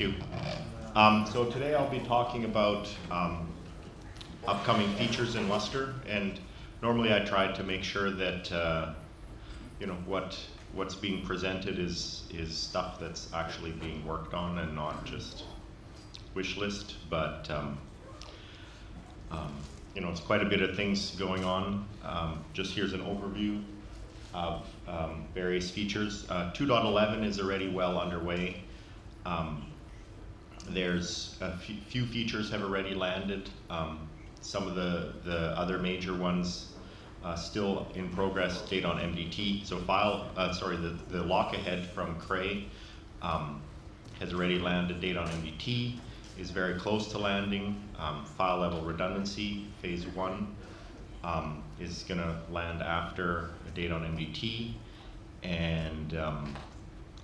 Thank you. So today I'll be talking about upcoming features in Lustre, and normally I try to make sure that what's being presented is stuff that's actually being worked on and not just wish list. But it's quite a bit of things going on. Just here's an overview of various features. 2.11 is already well underway. There's a few features have already landed. Some of the other major ones still in progress. Date on MDT. So the lock ahead from Cray has already landed. Date on MDT is very close to landing. File level redundancy phase 1 is going to land after a date on MDT, and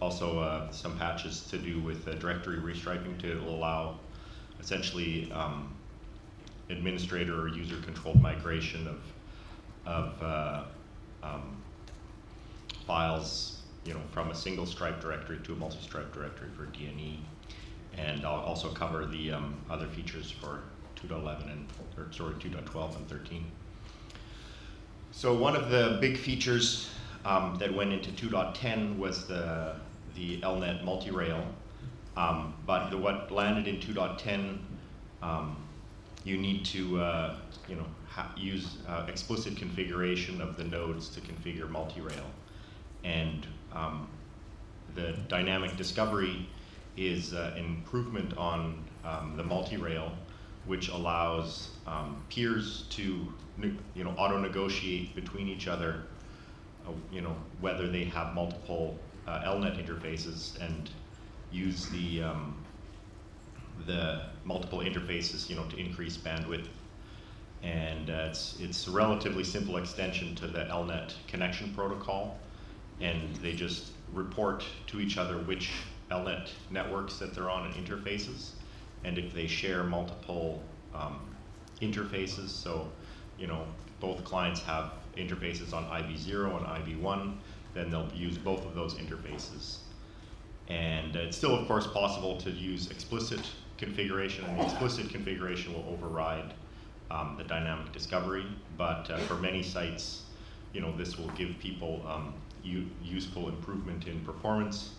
also some patches to do with directory restriping to allow essentially administrator or user controlled migration of files, from a single stripe directory to a multi-stripe directory for DNE. And I'll also cover the other features for 2.11 2.12 and 13. So one of the big features that went into 2.10 was the LNet Multirail, but what landed in 2.10, you need to use explicit configuration of the nodes to configure Multirail, and the dynamic discovery is an improvement on the Multirail, which allows peers to auto-negotiate between each other, whether they have multiple LNet interfaces, and use the multiple interfaces, to increase bandwidth. And it's a relatively simple extension to the LNet connection protocol, and they just report to each other which LNet networks that they're on and interfaces, and if they share multiple interfaces, so both clients have interfaces on IB0 and IB1, then they'll use both of those interfaces. And it's still, of course, possible to use explicit configuration, and the explicit configuration will override the dynamic discovery. But for many sites, this will give people useful improvement in performance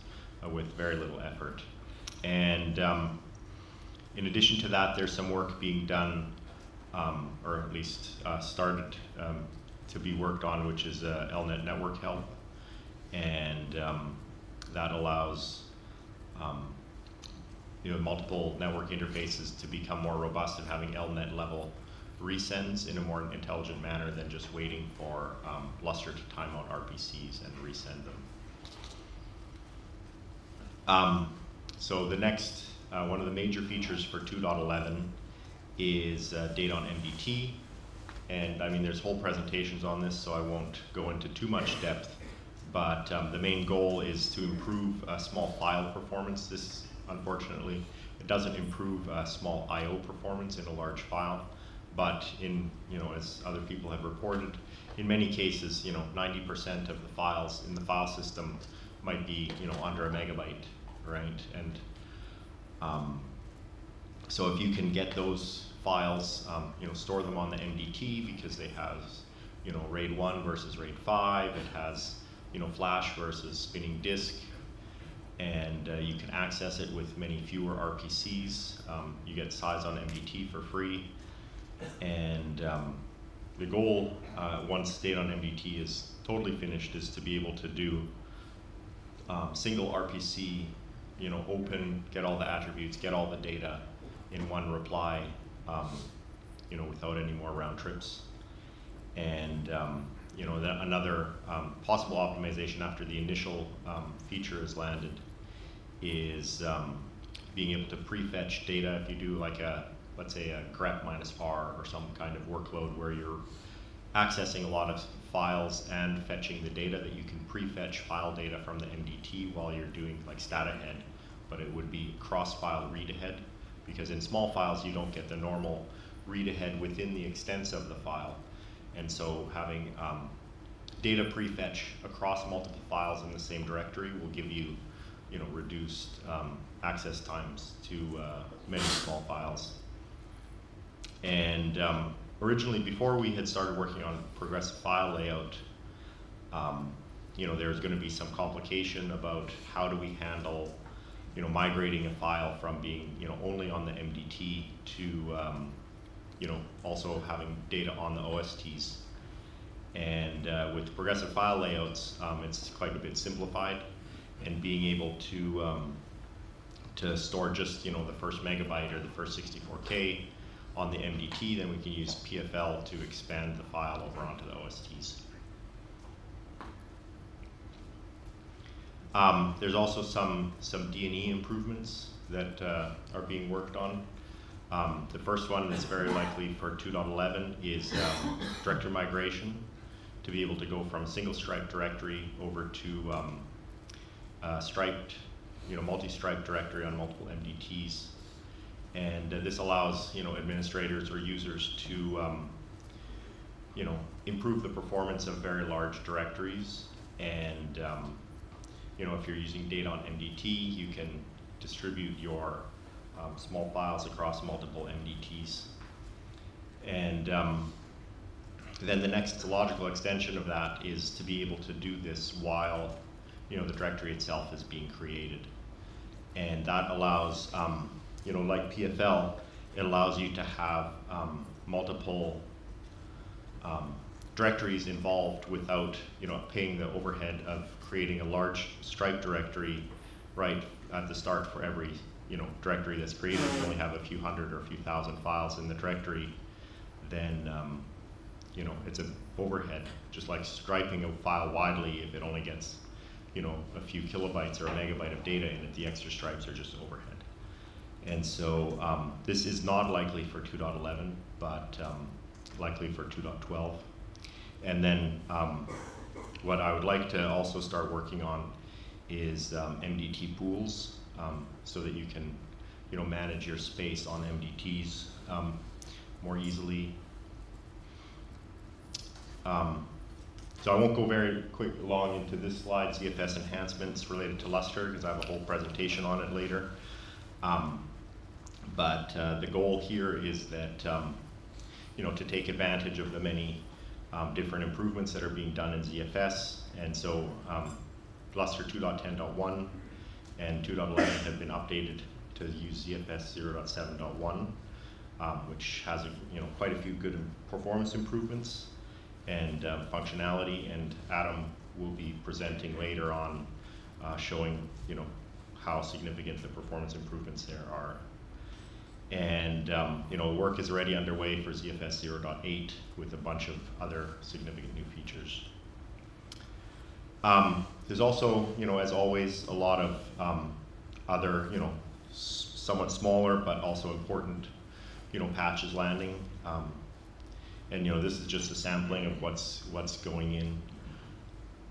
with very little effort. And in addition to that, there's some work being done, or at least started to be worked on, which is LNet network help. And that allows multiple network interfaces to become more robust and having LNet level resends in a more intelligent manner than just waiting for Lustre to time out RPCs and resend them. So the next, one of the major features for 2.11 is date on MDT. And I mean, there's whole presentations on this, so I won't go into too much depth. But the main goal is to improve small file performance. This, unfortunately, it doesn't improve small I/O performance in a large file. But as other people have reported, in many cases, 90% of the files in the file system might be, under a megabyte, right? And so if you can get those files, store them on the MDT, because they have, RAID 1 versus RAID 5. It has, flash versus spinning disk, and you can access it with many fewer RPCs. You get size on MDT for free. And the goal, once date on MDT is totally finished, is to be able to do single RPC, open, get all the attributes, get all the data in one reply, without any more round trips. And another possible optimization after the initial feature is landed is being able to prefetch data. If you do like let's say a grep -r or some kind of workload where you're accessing a lot of files and fetching the data, that you can prefetch file data from the MDT while you're doing like stat ahead, but it would be cross-file read ahead, because in small files you don't get the normal read ahead within the extents of the file. And so having data prefetch across multiple files in the same directory will give you reduced access times to many small files. And originally, before we had started working on progressive file layout, there's going to be some complication about how do we handle, migrating a file from being, only on the MDT to, also having data on the OSTs. And with progressive file layouts, it's quite a bit simplified, and being able to store just, the first megabyte or the first 64K on the MDT, then we can use PFL to expand the file over onto the OSTs. There's also some D&E improvements that are being worked on. The first one that's very likely for 2.11 is directory migration, to be able to go from a single stripe directory over to striped, multi-stripe directory on multiple MDTs. And this allows, administrators or users to, improve the performance of very large directories. And, if you're using data on MDT, you can distribute your small files across multiple MDTs. And then the next logical extension of that is to be able to do this while, the directory itself is being created. And that allows, like PFL, it allows you to have multiple directories involved without, paying the overhead of creating a large stripe directory right at the start for every, directory that's created. If you only have a few hundred or a few thousand files in the directory, then, it's an overhead, just like striping a file widely. If it only gets, a few kilobytes or a megabyte of data in it, the extra stripes are just overhead. And so this is not likely for 2.11, but likely for 2.12. And then what I would like to also start working on is MDT pools, so that you can, manage your space on MDTs more easily. So I won't go very long into this slide, ZFS enhancements related to Lustre, because I have a whole presentation on it later. But the goal here is that, to take advantage of the many different improvements that are being done in ZFS. And so Lustre 2.10.1 and 2.11 have been updated to use ZFS 0.7.1, which has quite a few good performance improvements and functionality. And Adam will be presenting later on, showing how significant the performance improvements there are. And work is already underway for ZFS 0.8 with a bunch of other significant new features. There's also, as always, a lot of other, somewhat smaller but also important, patches landing. And this is just a sampling of what's going in.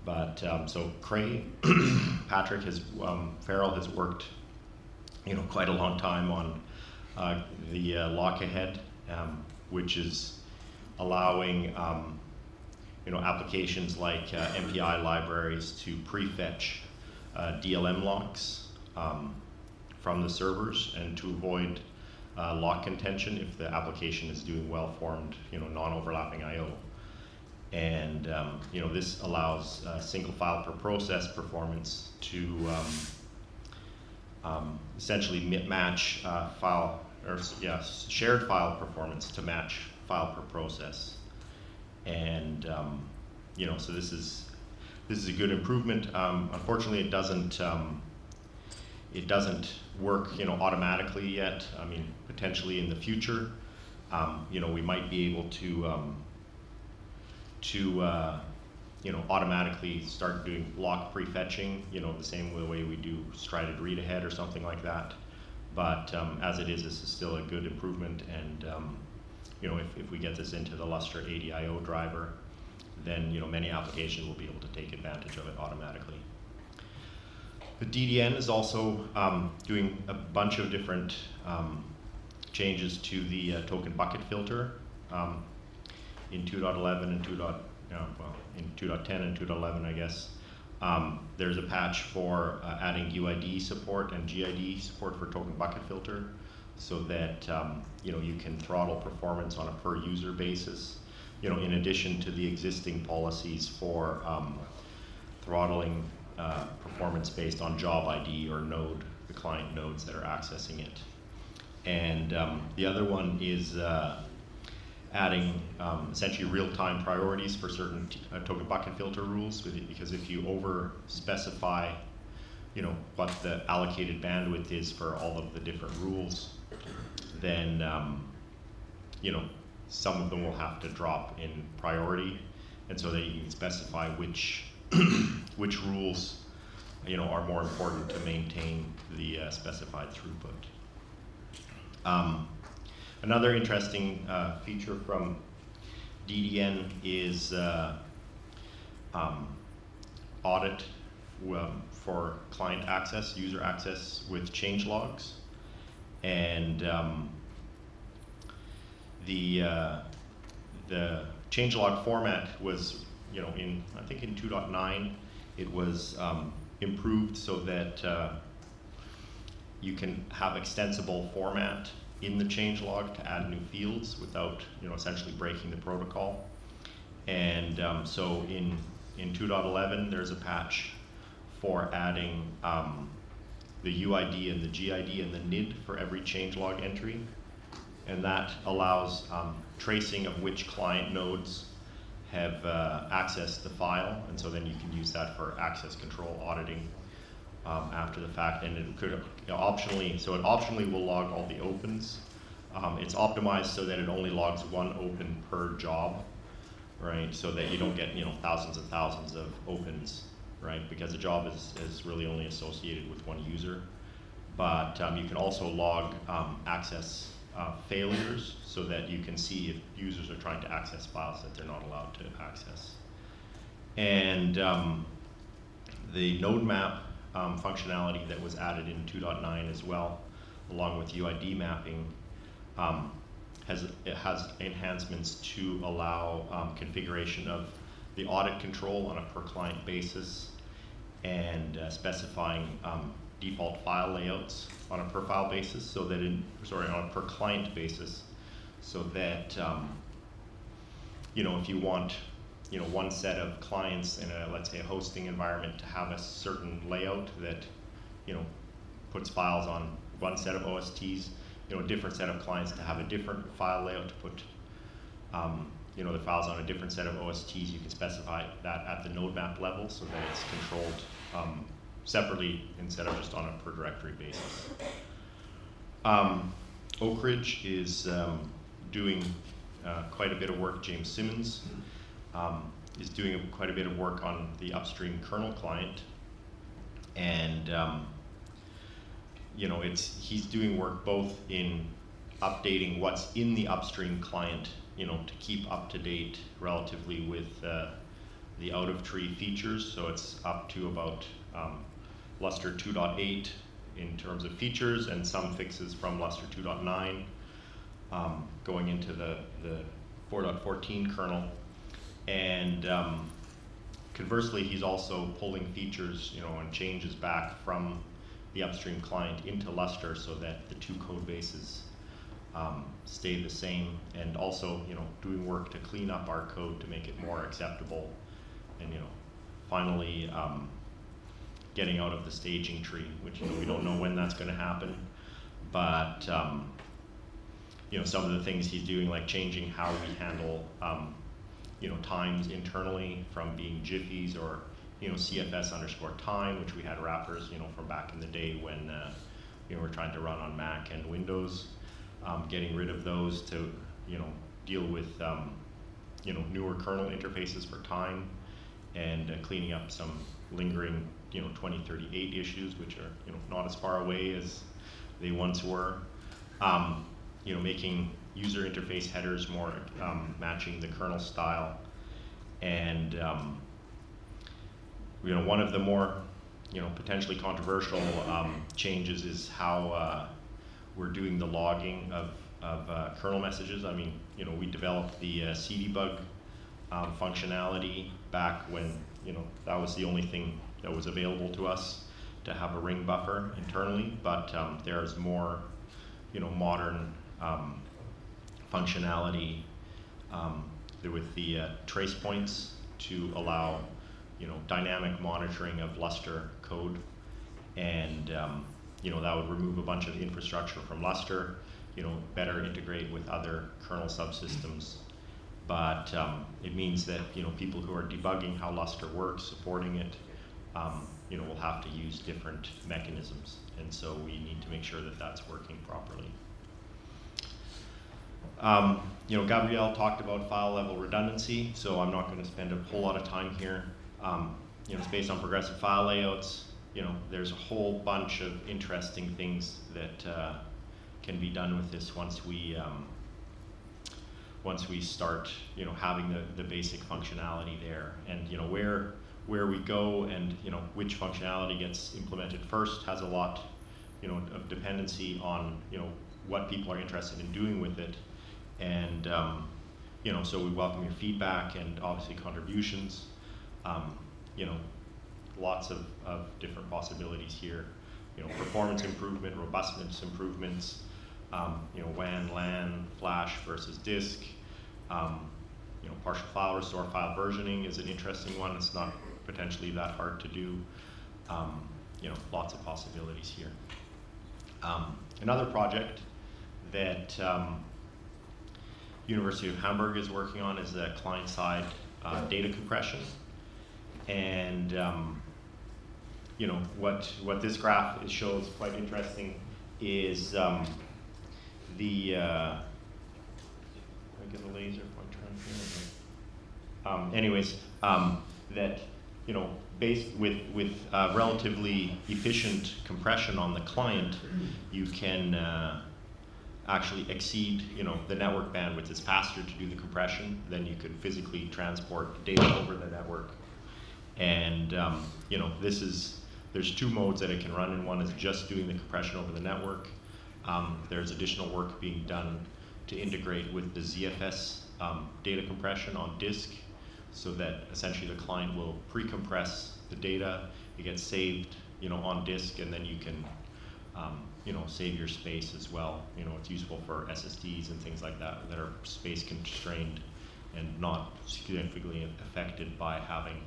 But so Cray, Patrick Farrell has worked, quite a long time on the lock ahead, which is allowing applications like MPI libraries to prefetch DLM locks from the servers, and to avoid lock contention if the application is doing well-formed, non-overlapping I/O. And this allows single file per process performance to essentially match shared file performance to match file per process. And so this is a good improvement. Unfortunately, it doesn't work automatically yet. I mean, potentially in the future, we might be able to automatically start doing lock prefetching, the same way we do strided read ahead or something like that. But as it is, this is still a good improvement. And if we get this into the Lustre ADIO driver, then many applications will be able to take advantage of it automatically. The DDN is also doing a bunch of different changes to the token bucket filter in 2.11 and in 2.10 and 2.11, I guess. There's a patch for adding UID support and GID support for token bucket filter, so that you can throttle performance on a per user basis. In addition to the existing policies for throttling performance based on job ID or node, the client nodes that are accessing it. And the other one is adding essentially real-time priorities for certain token bucket filter rules, because if you over-specify what the allocated bandwidth is for all of the different rules, then some of them will have to drop in priority, and so that you can specify which which rules are more important to maintain the specified throughput. Another interesting feature from DDN is audit for client access, user access with change logs. And the changelog format was, I think in 2.9, it was improved so that you can have extensible format in the changelog to add new fields without, essentially breaking the protocol. And so in 2.11, there's a patch for adding the UID and the GID and the NID for every changelog entry. And that allows tracing of which client nodes have accessed the file, and so then you can use that for access control auditing after the fact. And it could optionally, so it optionally will log all the opens. It's optimized so that it only logs one open per job, right? So that you don't get thousands and thousands of opens, right? Because a job is really only associated with one user. But you can also log access failures, so that you can see if users are trying to access files that they're not allowed to access. And the node map functionality that was added in 2.9 as well, along with UID mapping, it has enhancements to allow configuration of the audit control on a per client basis, and specifying default file layouts on a per file basis, so that on a per client basis, so that if you want one set of clients in a, let's say, a hosting environment to have a certain layout that puts files on one set of OSTs, a different set of clients to have a different file layout to put the files on a different set of OSTs, you can specify that at the node map level, so that it's controlled separately instead of just on a per directory basis. Oak Ridge is doing quite a bit of work. James Simmons is doing quite a bit of work on the Upstream kernel client, and he's doing work both in updating what's in the Upstream client, to keep up to date relatively with the out of tree features. So it's up to about Lustre 2.8 in terms of features, and some fixes from Lustre 2.9 going into the 4.14 kernel. And conversely, he's also pulling features, and changes back from the Upstream client into Lustre, so that the two code bases stay the same, and also doing work to clean up our code to make it more acceptable, and finally getting out of the staging tree, which we don't know when that's going to happen, but some of the things he's doing, like changing how we handle times internally from being jiffies or CFS_time, which we had wrappers from back in the day when we're trying to run on Mac and Windows, getting rid of those to deal with newer kernel interfaces for time, and cleaning up some lingering 2038 issues, which are not as far away as they once were. Making user interface headers more matching the kernel style, and one of the more potentially controversial changes is how we're doing the logging of kernel messages. I mean, we developed the cdebug functionality back when that was the only thing that was available to us to have a ring buffer internally, but there's more, modern functionality with the trace points to allow, dynamic monitoring of Lustre code, and that would remove a bunch of infrastructure from Lustre, better integrate with other kernel subsystems. But it means that people who are debugging how Lustre works, supporting it, will have to use different mechanisms, and so we need to make sure that that's working properly. Gabriel talked about file level redundancy, so I'm not going to spend a whole lot of time here. It's based on progressive file layouts. There's a whole bunch of interesting things that can be done with this once we start, having the basic functionality there, and where we go and which functionality gets implemented first has a lot, of dependency on what people are interested in doing with it, and so we welcome your feedback and obviously contributions. Lots of different possibilities here. Performance improvement, robustness improvements. WAN, LAN, flash versus disk. Partial file restore, file versioning is an interesting one. It's not potentially that hard to do. Lots of possibilities here. Another project that University of Hamburg is working on is the client-side data compression. And what this graph shows, quite interesting, is I get a laser pointer on here. That based with relatively efficient compression on the client, you can actually exceed the network bandwidth. It's faster to do the compression than you could physically transport data over the network. And there's two modes that it can run in. One is just doing the compression over the network. There's additional work being done to integrate with the ZFS data compression on disk, so that essentially the client will pre-compress the data. It gets saved, on disk, and then you can, save your space as well. It's useful for SSDs and things like that that are space constrained and not significantly affected by having,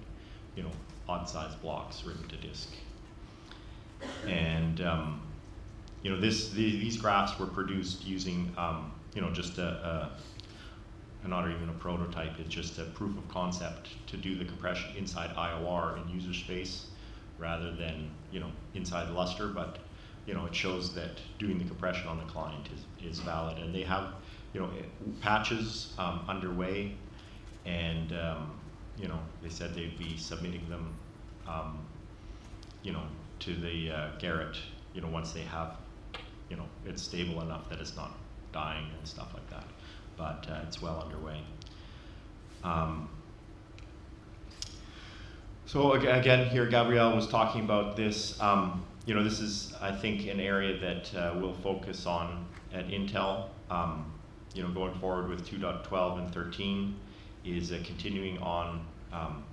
odd-sized blocks written to disk. And these graphs were produced using just not even a prototype. It's just a proof of concept to do the compression inside IOR in user space rather than inside Lustre. But it shows that doing the compression on the client is valid, and they have patches underway, and they said they'd be submitting them to the Garrett once they have it's stable enough that it's not dying and stuff like that. But it's well underway. So again, here Gabriel was talking about this. This is, I think, an area that we'll focus on at Intel. Going forward with 2.12 and 13 is continuing on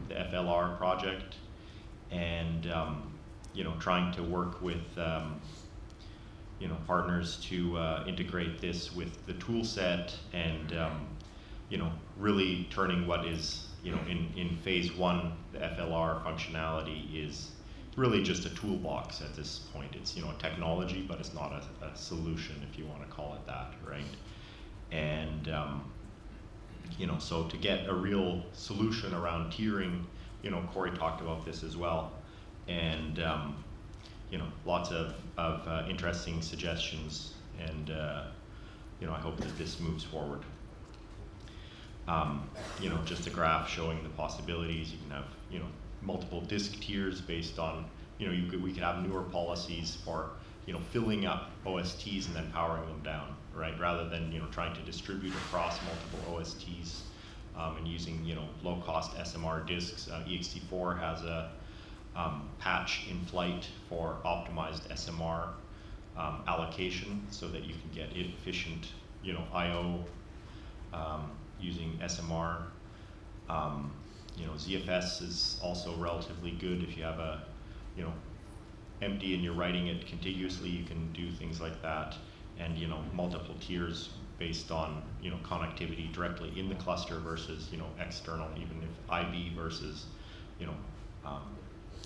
the FLR project, and trying to work with partners to integrate this with the tool set, and really turning what is in phase one, the FLR functionality is really just a toolbox at this point. It's a technology, but it's not a solution, if you want to call it that, right? And so to get a real solution around tiering, Corey talked about this as well, and lots of interesting suggestions, and I hope that this moves forward. Just a graph showing the possibilities. You can have multiple disk tiers based on we could have newer policies for filling up OSTs and then powering them down, right? Rather than trying to distribute across multiple OSTs and using low-cost SMR disks. ext4 has a patch in flight for optimized SMR allocation, so that you can get efficient I/O using SMR. ZFS is also relatively good if you have a, empty and you're writing it contiguously. You can do things like that, and multiple tiers based on connectivity directly in the cluster versus external, even if IV versus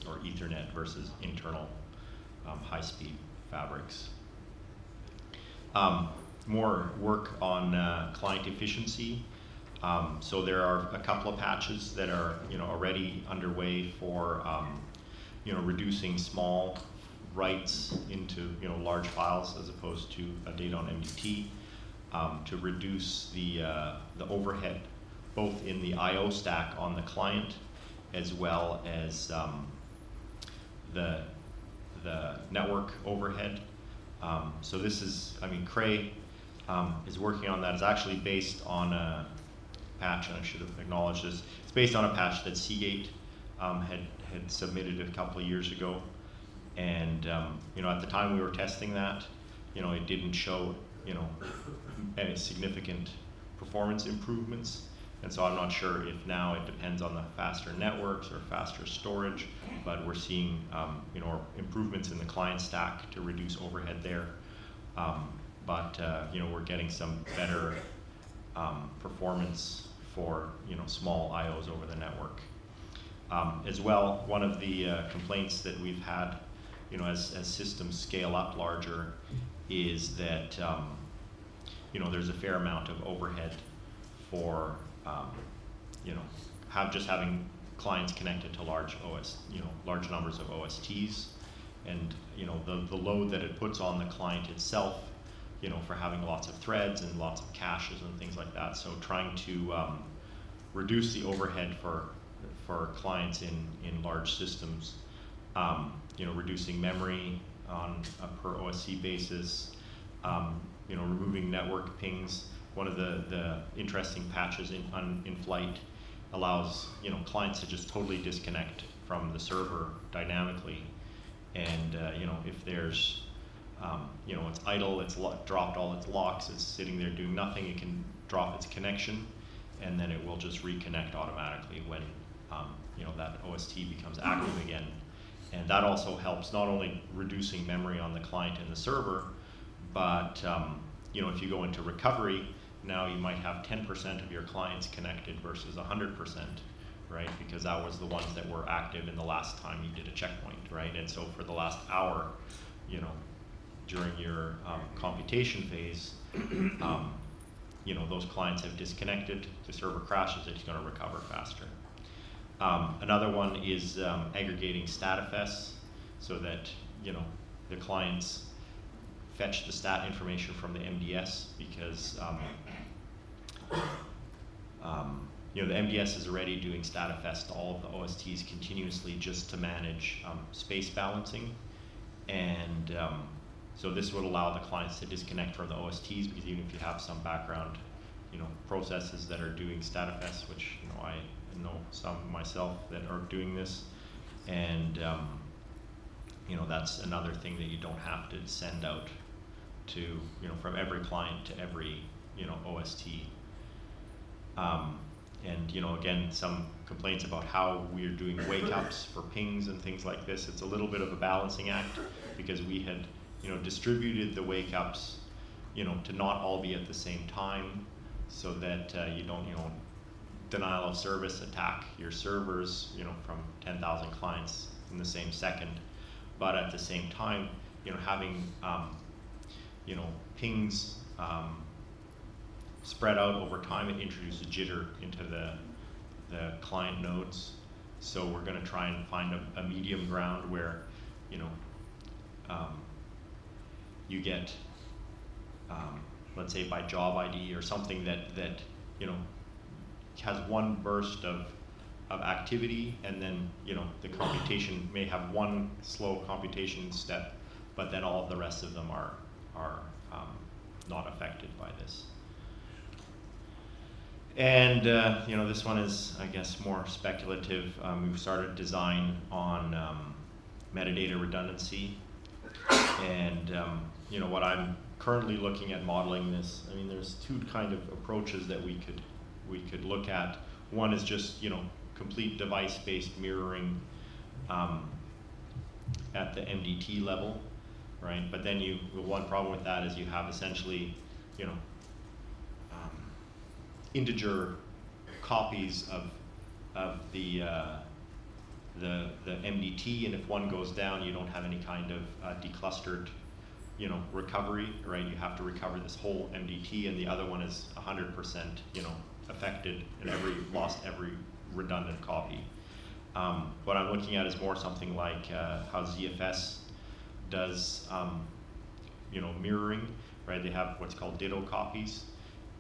or Ethernet versus internal high-speed fabrics. More work on client efficiency. So there are a couple of patches that are already underway for reducing small writes into large files as opposed to a data on MDT, to reduce the overhead both in the I/O stack on the client as well as the network overhead. So this is, Cray is working on that. It's actually based on a patch, and I should have acknowledged this. It's based on a patch that Seagate had submitted a couple of years ago, and at the time we were testing that, it didn't show any significant performance improvements, and so I'm not sure if now it depends on the faster networks or faster storage, but we're seeing improvements in the client stack to reduce overhead there. But we're getting some better performance for small I/Os over the network. As well, one of the complaints that we've had as systems scale up larger is that there's a fair amount of overhead for having clients connected to large numbers of OSTs, and the load that it puts on the client itself, for having lots of threads and lots of caches and things like that. So trying to reduce the overhead for clients in large systems, reducing memory on a per OSC basis, removing network pings. One of the interesting patches in flight allows clients to just totally disconnect from the server dynamically, and if there's it's idle, it's dropped all its locks, it's sitting there doing nothing, it can drop its connection, and then it will just reconnect automatically when that OST becomes active again. And that also helps not only reducing memory on the client and the server, but if you go into recovery, now you might have 10% of your clients connected versus 100%, right? Because that was the ones that were active in the last time you did a checkpoint, right? And so for the last hour, during your computation phase, those clients have disconnected, the server crashes, it's going to recover faster. Another one is aggregating StatFS, so that the clients fetch the stat information from the MDS, because the MDS is already doing StatFS to all of the OSTs continuously just to manage space balancing, and so this would allow the clients to disconnect from the OSTs, because even if you have some background processes that are doing StatFS, which I know some myself that are doing this, and that's another thing that you don't have to send out to from every client to every OST. And again, some complaints about how we're doing wake-ups for pings and things like this. It's a little bit of a balancing act, because we had distributed the wake-ups to not all be at the same time, so that you don't denial of service attack your servers from 10,000 clients in the same second, but at the same time having pings spread out over time. It introduces jitter into the client nodes, so we're going to try and find a medium ground where you get let's say by job ID or something that has one burst of activity, and then the computation may have one slow computation step, but then all of the rest of them are not affected by this. And this one is, I guess, more speculative. We've started design on metadata redundancy, and what I'm currently looking at modeling this. There's two kind of approaches that we could look at. One is just complete device-based mirroring at the MDT level, right? But then the one problem with that is you have essentially, you know, integer copies of the MDT, and if one goes down, you don't have any kind of declustered, you know, recovery, right? You have to recover this whole MDT, and the other one is 100%, you know, affected and lost every redundant copy. What I'm looking at is more something like how ZFS does, you know, mirroring, right? They have what's called ditto copies,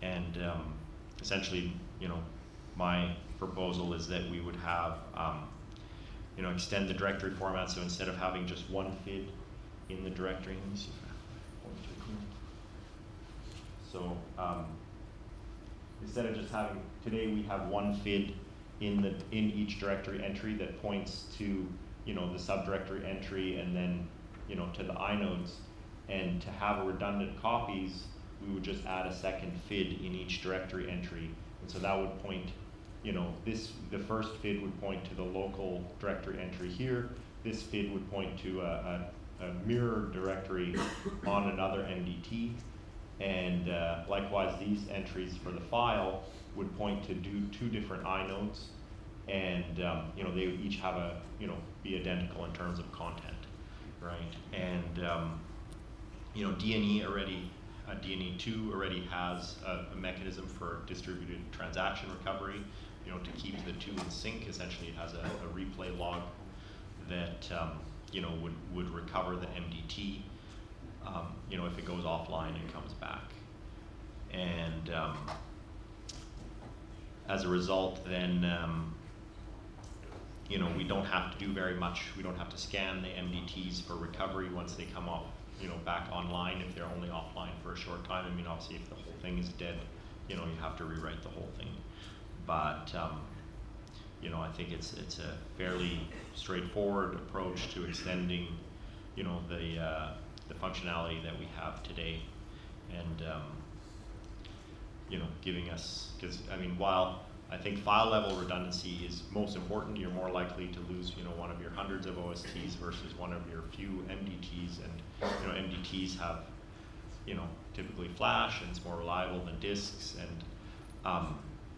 and essentially, you know, my proposal is that we would have, you know, extend the directory format, so instead of having just one FID in the directory, let me see if I so instead of just having, today we have one FID in each directory entry that points to, you know, the subdirectory entry and then, you know, to the inodes, and to have redundant copies, we would just add a second FID in each directory entry, and so that would point, you know, the first FID would point to the local directory entry here. This FID would point to a mirror directory on another MDT, and likewise these entries for the file would point to two different inodes, and you know, they would each have a, you know, be identical in terms of content, right? And you know, DNE already. DNE2 already has a mechanism for distributed transaction recovery, you know, to keep the two in sync. Essentially, it has a replay log that, you know, would recover the MDT, you know, if it goes offline and comes back. And as a result, then, you know, we don't have to do very much. We don't have to scan the MDTs for recovery once they come off, you know, back online if they're only offline for a short time. I mean, obviously, if the whole thing is dead, you know, you have to rewrite the whole thing. But you know, I think it's a fairly straightforward approach to extending, you know, the functionality that we have today, and you know, giving us, because I mean, while I think file level redundancy is most important, you're more likely to lose, you know, one of your hundreds of OSTs versus one of your few MDTs, and you know, MDTs have, you know, typically flash, and it's more reliable than disks, and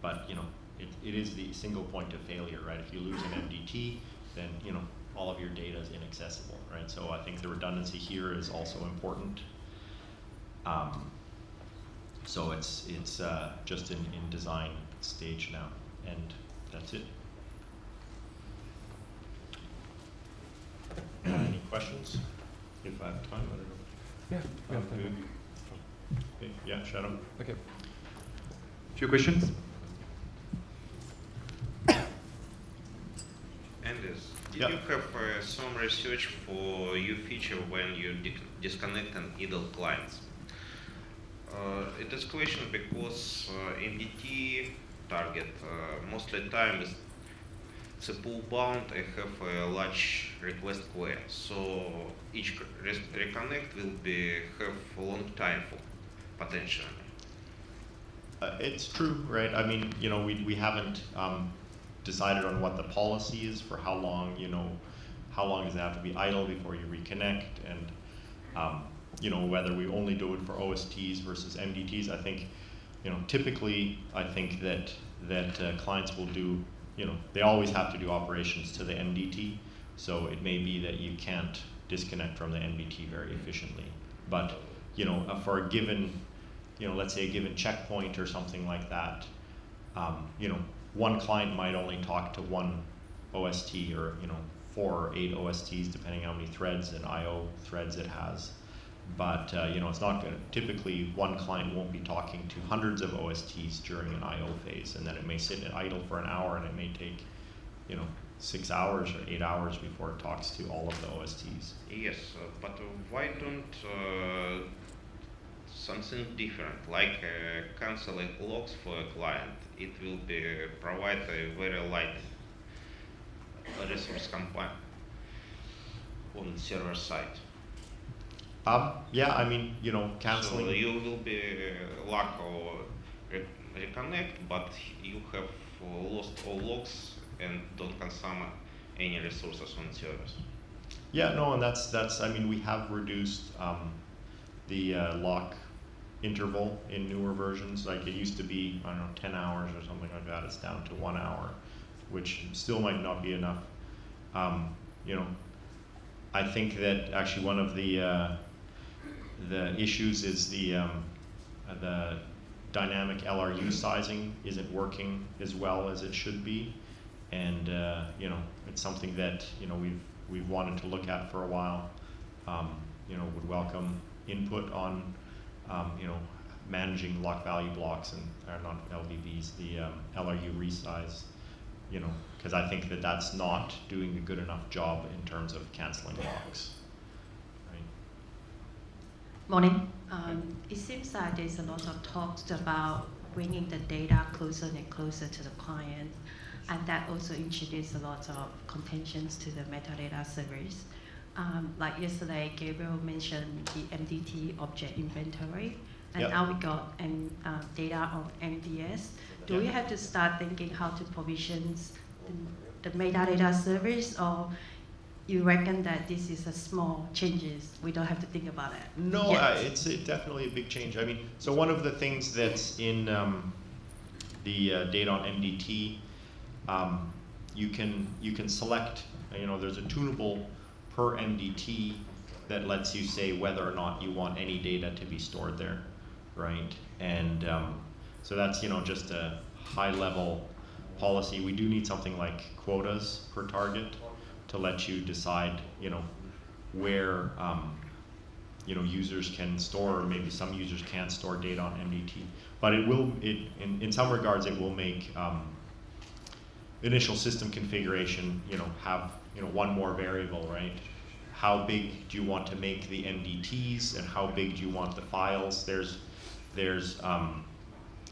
but you know, it is the single point of failure, right? If you lose an MDT, then, you know, all of your data is inaccessible, right? So I think the redundancy here is also important. So it's just in design stage now, and that's it. Any questions? If I have time, I don't know. Yeah, we have time. Okay. Yeah, Shadow. Okay. Few questions? Andreas, did Yeah. you have some research for your feature when you disconnect an idle clients? It is question because MDT target mostly time is it's a pool bound and have a large request queue, so each reconnect will have a long time for potentially. It's true, right? I mean, you know, we haven't decided on what the policy is for how long, you know, how long does it have to be idle before you reconnect, and you know, whether we only do it for OSTs versus MDTs. I think, you know, typically I think that clients will do, you know, they always have to do operations to the MDT, so it may be that you can't disconnect from the MDT very efficiently. But, you know, for a given, you know, let's say a given checkpoint or something like that, you know, one client might only talk to one OST, or, you know, 4 or 8 OSTs, depending on how many threads and IO threads it has. But you know, it's not going to, typically one client won't be talking to hundreds of OSTs during an IO phase, and then it may sit idle for an hour, and it may take, you know, 6 hours or 8 hours before it talks to all of the OSTs. Yes, but why don't something different, like canceling logs for a client? It will provide a very light resource combine on server side. Yeah, I mean, you know, canceling. So you will be lack of reconnect, but you have lost all logs and don't consume any resources on service. Yeah, no, and that's. I mean, we have reduced the lock interval in newer versions. Like it used to be, I don't know, 10 hours or something like that. It's down to 1 hour, which still might not be enough. You know, I think that actually one of the issues is the dynamic LRU sizing isn't working as well as it should be, and you know, it's something that, you know, we've wanted to look at for a while. You know, would welcome input on you know, managing lock value blocks and not LVBs, the LRU resize. You know, because I think that that's not doing a good enough job in terms of canceling locks. Right. Morning. It seems that there's a lot of talks about bringing the data closer and closer to the client, and that also introduced a lot of contentions to the metadata service. Like yesterday, Gabriel mentioned the MDT object inventory, and yep. now we got data on MDS. Do we have to start thinking how to provision the metadata service, or you reckon that this is a small changes, we don't have to think about it? No, it's definitely a big change. I mean, so one of the things that's in the data on MDT, you can select, you know, there's a tunable per MDT that lets you say whether or not you want any data to be stored there, right? And so that's, you know, just a high level policy. We do need something like quotas per target to let you decide, you know, where you know, users can store, or maybe some users can't store data on MDT. But it will, in some regards, it will make initial system configuration, you know, have, you know, one more variable, right? How big do you want to make the MDTs, and how big do you want the files? There's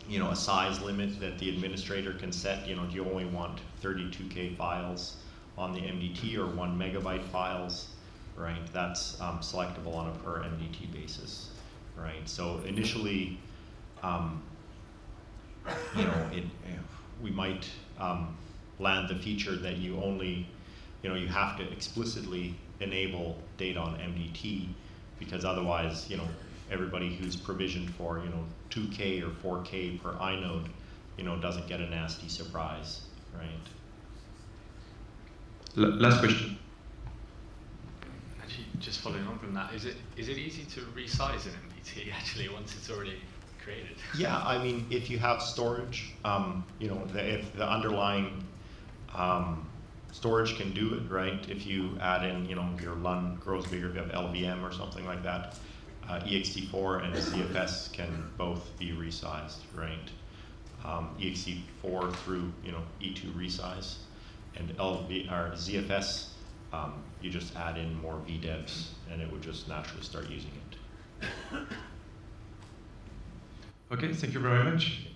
you know, a size limit that the administrator can set. You know, do you only want 32K files on the MDT or 1 megabyte files, right? That's selectable on a per MDT basis, right? So initially, you know, we might land the feature that you only, you know, you have to explicitly enable data on MDT, because otherwise, you know, everybody who's provisioned for, you know, 2K or 4K per inode, you know, doesn't get a nasty surprise, right? Last question. Actually, just following on from that, is it easy to resize an MDT actually once it's already created? Yeah, I mean, if you have storage, you know, if the underlying storage can do it, right? If you add in, you know, your LUN grows bigger, if you have LVM or something like that, ext4 and ZFS can both be resized, right? ext4 through, you know, E2 resize, and ZFS, you just add in more VDEVs and it would just naturally start using it. Okay, thank you very much.